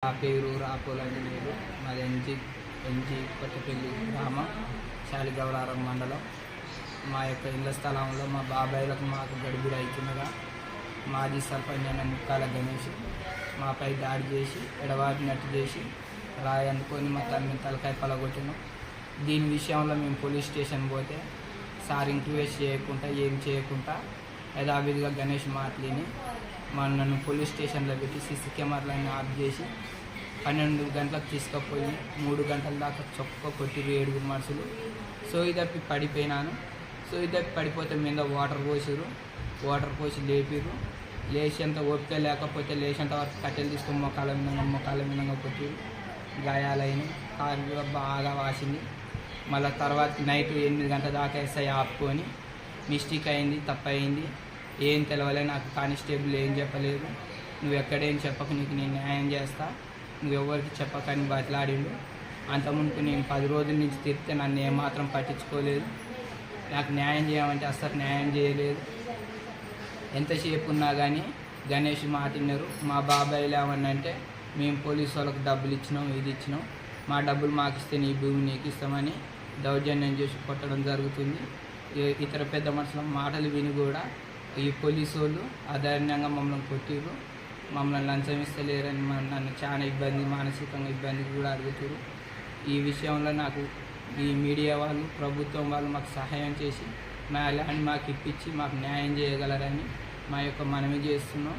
నా పేరు రాపోలంజనేయులు. మాది ఎన్జి కొత్తపల్లి గ్రామం, శాలిగౌరారం మండలం. మా యొక్క ఇళ్ల స్థలంలో మా బాబాయిలకు మాకు గడుబులు అవుతుండగా మాజీ సర్పంచ్ అయిన ముక్కాల గణేష్ మాపై దాడి చేసి ఎడవాడినట్టు చేసి రాయి అందుకొని మా తలకాయ పలగొట్టినాం. దీని విషయంలో మేము పోలీస్ స్టేషన్ పోతే సార్ ఇంక్వైరీ చేయకుండా ఏం చేయకుండా యథావిధిగా గణేష్ మాటలిని నన్ను పోలీస్ స్టేషన్లో పెట్టి సీసీ కెమెరాలను ఆఫ్ చేసి 12 గంటలకు తీసుకుపోయి 3 గంటల దాకా చొక్క కొట్టిరు 7 మనుషులు. సోయి తప్పి పడిపోయినాను. సోయి తప్పి పడిపోతే మీద వాటర్ పోసి లేపిరు. లేచేంత ఓపిక లేకపోతే లేచేంత వరకు కట్టెలు తీసుకుని మొక్కల మీద కొట్టిరు. గాయాలైన కారు కూడా బాగా వాసింది. మళ్ళీ తర్వాత నైట్ 8 గంటల దాకా ఎస్ఐ ఆపుకొని మిస్టేక్ అయింది, తప్పయింది, ఏం తెలవలే, నాకు కానిస్టేబుల్ ఏం చెప్పలేదు, నువ్వు ఎక్కడేం చెప్పకు, నీకు నేను న్యాయం చేస్తా, నువ్వెవరికి చెప్పకని బతిలాడిండు. అంతముందు నేను 10 రోజుల నుంచి తిరిగితే నన్ను ఏమాత్రం పట్టించుకోలేదు. నాకు న్యాయం చేయమంటే అసలు న్యాయం చేయలేదు. ఎంతసేపు ఉన్నా కానీ గణేష్ మాటిన్నారు. మా బాబాయ్లు ఏమన్నంటే మేము పోలీసు వాళ్ళకి డబ్బులు ఇచ్చినాం, ఇది ఇచ్చినాం, మా డబ్బులు మాకు ఇస్తే నీ భూమి నీకు ఇస్తామని దౌర్జన్యం చేసి కొట్టడం జరుగుతుంది. ఇతర పెద్ద మనుషుల మాటలు విని కూడా ఈ పోలీసు వాళ్ళు అధారణంగా మమ్మల్ని కొట్టిరు. మమ్మల్ని లంచం ఇస్తలేరని నన్ను చాలా మానసికంగా ఇబ్బంది కూడా అడుగుతారు. ఈ విషయంలో నాకు ఈ మీడియా వాళ్ళు, ప్రభుత్వం వాళ్ళు మాకు సహాయం చేసి మా ల్యాండ్ మాకు ఇప్పించి మాకు న్యాయం చేయగలరని మా యొక్క మనవి చేస్తున్నాం.